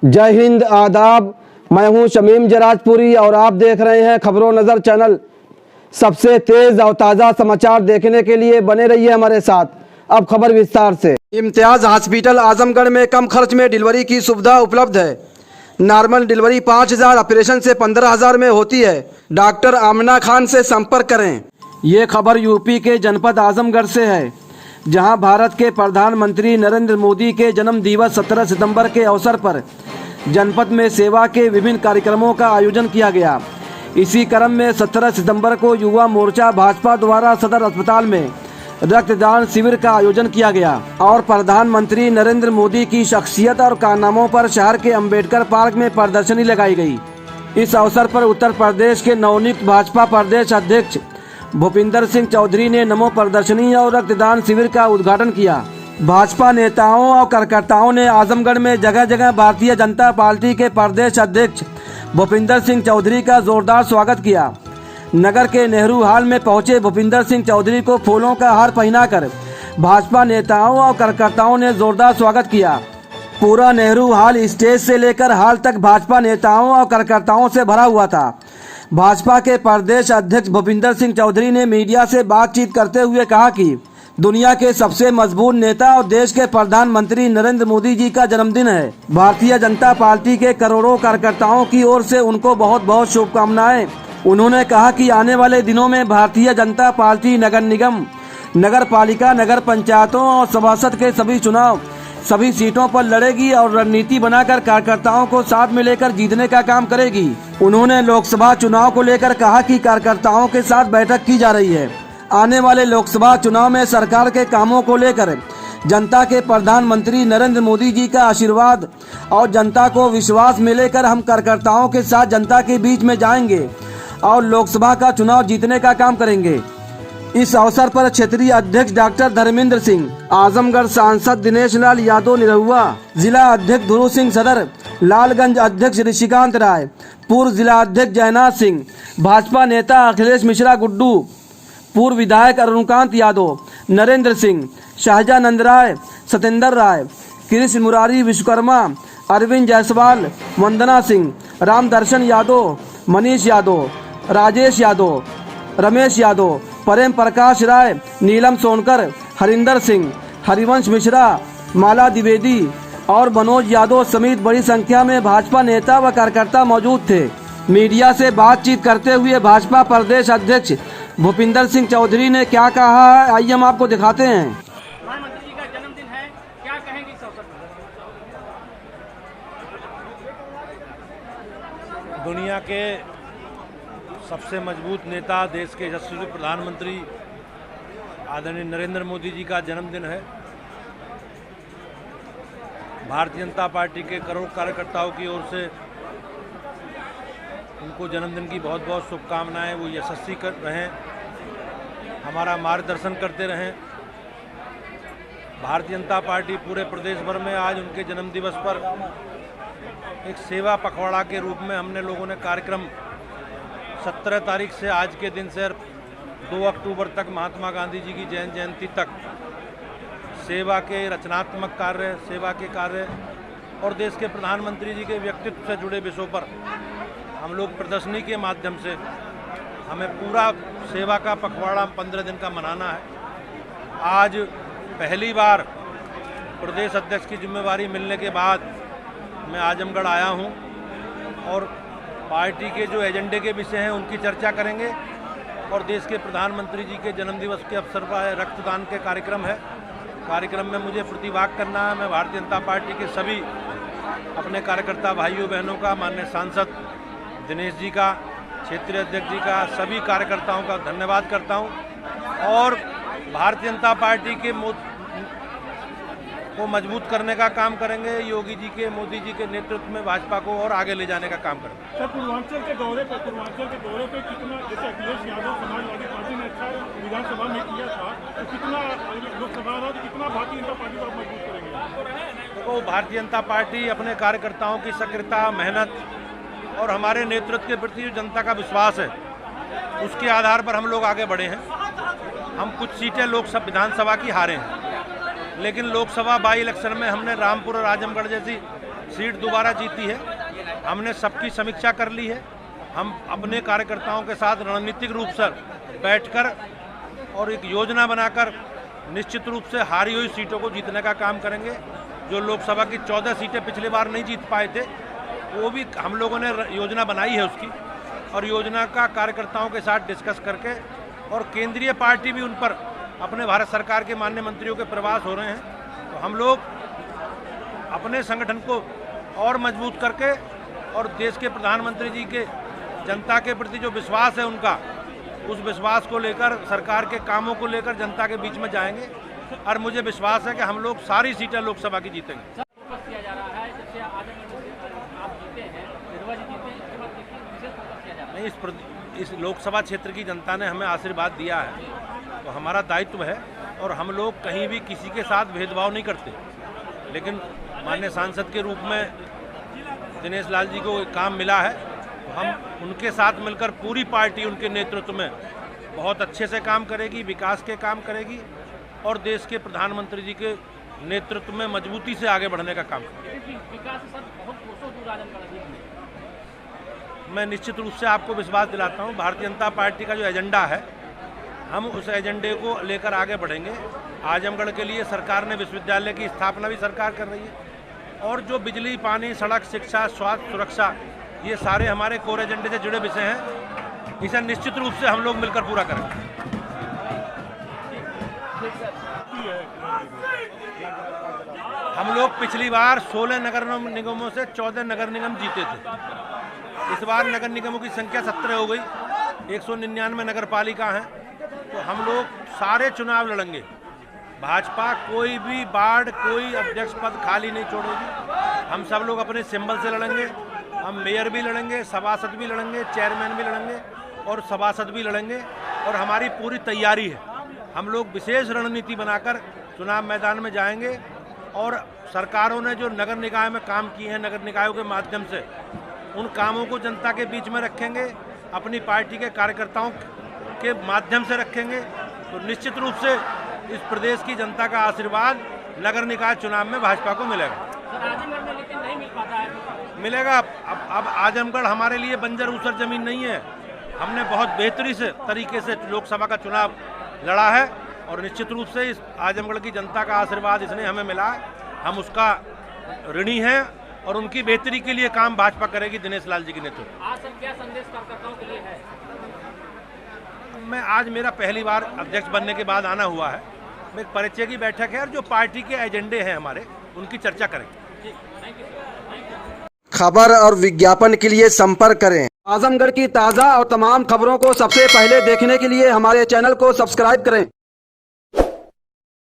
जय हिंद, आदाब। मैं हूं शमीम जराजपुरी और आप देख रहे हैं खबरों नज़र चैनल। सबसे तेज़ और ताज़ा समाचार देखने के लिए बने रहिए हमारे साथ। अब खबर विस्तार से। इम्तियाज़ हॉस्पिटल आजमगढ़ में कम खर्च में डिलीवरी की सुविधा उपलब्ध है। नॉर्मल डिलीवरी 5,000, ऑपरेशन से 15,000 में होती है। डॉक्टर आमना खान से संपर्क करें। ये खबर यूपी के जनपद आजमगढ़ से है, जहां भारत के प्रधानमंत्री नरेंद्र मोदी के जन्म दिवस 17 सितंबर के अवसर पर जनपद में सेवा के विभिन्न कार्यक्रमों का आयोजन किया गया। इसी क्रम में 17 सितंबर को युवा मोर्चा भाजपा द्वारा सदर अस्पताल में रक्तदान शिविर का आयोजन किया गया और प्रधानमंत्री नरेंद्र मोदी की शख्सियत और कारनामों पर शहर के अंबेडकर पार्क में प्रदर्शनी लगाई गई। इस अवसर पर उत्तर प्रदेश के नवनियुक्त भाजपा प्रदेश अध्यक्ष भूपिंदर सिंह चौधरी ने नमो प्रदर्शनी और रक्तदान शिविर का उद्घाटन किया। भाजपा नेताओं और कार्यकर्ताओं ने आजमगढ़ में जगह जगह भारतीय जनता पार्टी के प्रदेश अध्यक्ष भूपिंदर सिंह चौधरी का जोरदार स्वागत किया। नगर के नेहरू हॉल में पहुंचे भूपिंदर सिंह चौधरी को फूलों का हार पहनाकर भाजपा नेताओं और कार्यकर्ताओं ने जोरदार स्वागत किया। पूरा नेहरू हॉल स्टेज से लेकर हॉल तक भाजपा नेताओं और कार्यकर्ताओं से भरा हुआ था। भाजपा के प्रदेश अध्यक्ष भूपिंदर सिंह चौधरी ने मीडिया से बातचीत करते हुए कहा कि दुनिया के सबसे मजबूत नेता और देश के प्रधानमंत्री नरेंद्र मोदी जी का जन्मदिन है। भारतीय जनता पार्टी के करोड़ों कार्यकर्ताओं की ओर से उनको बहुत बहुत शुभकामनाएं। उन्होंने कहा कि आने वाले दिनों में भारतीय जनता पार्टी नगर निगम, नगर पालिका, नगर पंचायतों और सभासद के सभी चुनाव सभी सीटों पर लड़ेगी और रणनीति बनाकर कार्यकर्ताओं को साथ में लेकर जीतने का काम करेगी। उन्होंने लोकसभा चुनाव को लेकर कहा कि कार्यकर्ताओं के साथ बैठक की जा रही है। आने वाले लोकसभा चुनाव में सरकार के कामों को लेकर जनता के प्रधानमंत्री नरेंद्र मोदी जी का आशीर्वाद और जनता को विश्वास में लेकर हम कार्यकर्ताओं के साथ जनता के बीच में जाएंगे और लोकसभा का चुनाव जीतने का काम करेंगे। इस अवसर पर क्षेत्रीय अध्यक्ष डॉक्टर धर्मेंद्र सिंह, आजमगढ़ सांसद दिनेश लाल यादव निरहुआ, जिला अध्यक्ष ध्रुव सिंह सदर, लालगंज अध्यक्ष ऋषिकांत राय, पूर्व जिला अध्यक्ष जयनाथ सिंह, भाजपा नेता अखिलेश मिश्रा गुड्डू, पूर्व विधायक अरुणकांत यादव, नरेंद्र सिंह, शाहजानंद राय, सतेंद्र राय, कृष्ण मुरारी विश्वकर्मा, अरविंद जायसवाल, वंदना सिंह, रामदर्शन यादव, मनीष यादव, राजेश यादव, रमेश यादव, प्रेम प्रकाश राय, नीलम सोनकर, हरिंदर सिंह, हरिवंश मिश्रा, माला द्विवेदी और मनोज यादव समेत बड़ी संख्या में भाजपा नेता व कार्यकर्ता मौजूद थे। मीडिया से बातचीत करते हुए भाजपा प्रदेश अध्यक्ष भूपिंदर सिंह चौधरी ने क्या कहा है, आइए हम आपको दिखाते हैं। प्रधानमंत्री जी का जन्मदिन है, क्या कहेंगे इस अवसर पर? दुनिया के सबसे मजबूत नेता, देश के यशस्वी प्रधानमंत्री आदरणीय नरेंद्र मोदी जी का जन्मदिन है। भारतीय जनता पार्टी के करोड़ों कार्यकर्ताओं की ओर से उनको जन्मदिन की बहुत बहुत शुभकामनाएं। वो यशस्वी कर रहें, हमारा मार्गदर्शन करते रहें। भारतीय जनता पार्टी पूरे प्रदेश भर में आज उनके जन्म दिवस पर एक सेवा पखवाड़ा के रूप में हमने लोगों ने कार्यक्रम 17 तारीख से आज के दिन से 2 अक्टूबर तक महात्मा गांधी जी की जयंती तक सेवा के रचनात्मक कार्य, सेवा के कार्य और देश के प्रधानमंत्री जी के व्यक्तित्व से जुड़े विषयों पर हम लोग प्रदर्शनी के माध्यम से हमें पूरा सेवा का पखवाड़ा 15 दिन का मनाना है। आज पहली बार प्रदेश अध्यक्ष की जिम्मेवारी मिलने के बाद मैं आजमगढ़ आया हूं और पार्टी के जो एजेंडे के विषय हैं उनकी चर्चा करेंगे और देश के प्रधानमंत्री जी के जन्मदिवस के अवसर पर रक्तदान के कार्यक्रम है। कार्यक्रम में मुझे प्रतिभाग करना है। मैं भारतीय जनता पार्टी के सभी अपने कार्यकर्ता भाइयों बहनों का, माननीय सांसद दिनेश जी का, क्षेत्रीय अध्यक्ष जी का, सभी कार्यकर्ताओं का धन्यवाद करता हूं और भारतीय जनता पार्टी के को मजबूत करने का काम करेंगे। योगी जी के, मोदी जी के नेतृत्व में भाजपा को और आगे ले जाने का काम करेंगे। सर, पूर्वांचल के दौरे पे कितना, जैसे अखिलेश यादव समाजवादी पार्टी ने अच्छा विधानसभा में किया था, तो कितना लोकसभा रहा, तो कितना भारतीय जनता पार्टी को आप मजबूत करेंगे? देखो, भारतीय जनता पार्टी अपने कार्यकर्ताओं की सक्रियता, मेहनत और हमारे नेतृत्व के प्रति जो जनता का विश्वास है उसके आधार पर हम लोग आगे बढ़े हैं। हम कुछ सीटें लोकसभा विधानसभा की हारे हैं, लेकिन लोकसभा बाई इलेक्शन में हमने रामपुर और आजमगढ़ जैसी सीट दोबारा जीती है। हमने सबकी समीक्षा कर ली है। हम अपने कार्यकर्ताओं के साथ रणनीतिक रूप से बैठकर और एक योजना बनाकर निश्चित रूप से हारी हुई सीटों को जीतने का काम करेंगे। जो लोकसभा की 14 सीटें पिछली बार नहीं जीत पाए थे, वो भी हम लोगों ने योजना बनाई है उसकी, और योजना का कार्यकर्ताओं के साथ डिस्कस करके, और केंद्रीय पार्टी भी उन पर अपने भारत सरकार के माननीय मंत्रियों के प्रवास हो रहे हैं, तो हम लोग अपने संगठन को और मजबूत करके और देश के प्रधानमंत्री जी के जनता के प्रति जो विश्वास है उनका, उस विश्वास को लेकर, सरकार के कामों को लेकर जनता के बीच में जाएंगे। और मुझे विश्वास है कि हम लोग सारी सीटें लोकसभा की जीतेंगे। फोकस किया जा रहा है, जैसे आजमगढ़ से आप जीते हैं, निर्वाचित जीते हैं, इसके बाद विशेष फोकस किया जा रहा है। नहीं, इस लोकसभा क्षेत्र की जनता ने हमें आशीर्वाद दिया है, तो हमारा दायित्व है, और हम लोग कहीं भी किसी के साथ भेदभाव नहीं करते। लेकिन माननीय सांसद के रूप में दिनेश लाल जी को काम मिला है, तो हम उनके साथ मिलकर पूरी पार्टी उनके नेतृत्व में बहुत अच्छे से काम करेगी, विकास के काम करेगी, और देश के प्रधानमंत्री जी के नेतृत्व में मजबूती से आगे बढ़ने का काम करेगी। विकास सर बहुत कोसों दूर आजमगढ़ अभी है। मैं निश्चित रूप से आपको विश्वास दिलाता हूं, भारतीय जनता पार्टी का जो एजेंडा है, हम उस एजेंडे को लेकर आगे बढ़ेंगे। आजमगढ़ के लिए सरकार ने विश्वविद्यालय की स्थापना भी सरकार कर रही है, और जो बिजली, पानी, सड़क, शिक्षा, स्वास्थ्य, सुरक्षा, ये सारे हमारे कोर एजेंडे से जुड़े विषय हैं। इसे निश्चित रूप से हम लोग मिलकर पूरा करेंगे। हम लोग पिछली बार 16 नगर निगमों से 14 नगर निगम जीते थे। इस बार नगर निगमों की संख्या 17 हो गई, 199 नगर पालिका हैं, तो हम लोग सारे चुनाव लड़ेंगे। भाजपा कोई भी वार्ड, कोई अध्यक्ष पद खाली नहीं छोड़ेगी। हम सब लोग अपने सिंबल से लड़ेंगे। हम मेयर भी लड़ेंगे, सभासद भी लड़ेंगे, चेयरमैन भी लड़ेंगे और सभासद भी लड़ेंगे, और हमारी पूरी तैयारी है। हम लोग विशेष रणनीति बनाकर चुनाव मैदान में जाएंगे, और सरकारों ने जो नगर निकाय में काम किए हैं, नगर निकायों के माध्यम से उन कामों को जनता के बीच में रखेंगे, अपनी पार्टी के कार्यकर्ताओं के माध्यम से रखेंगे। तो निश्चित रूप से इस प्रदेश की जनता का आशीर्वाद नगर निकाय चुनाव में भाजपा को मिलेगा। सर आजमगढ़ में लेकिन नहीं मिल पाता है। मिलेगा। अब आजमगढ़ हमारे लिए बंजर ऊसर जमीन नहीं है। हमने बहुत बेहतरी से तरीके से लोकसभा का चुनाव लड़ा है, और निश्चित रूप से इस आजमगढ़ की जनता का आशीर्वाद इसने हमें मिला है। हम उसका ऋणी हैं, और उनकी बेहतरी के लिए काम भाजपा करेगी दिनेश लाल जी के नेतृत्व। आज सर क्या संदेश कार्यकर्ताओं के लिए है? मैं आज मेरा पहली बार अध्यक्ष बनने के बाद आना हुआ है। मैं एक परिचय की बैठक है, और जो पार्टी के एजेंडे हैं हमारे, उनकी चर्चा करेंगे। खबर और विज्ञापन के लिए संपर्क करें। आजमगढ़ की ताज़ा और तमाम खबरों को सबसे पहले देखने के लिए हमारे चैनल को सब्सक्राइब करें।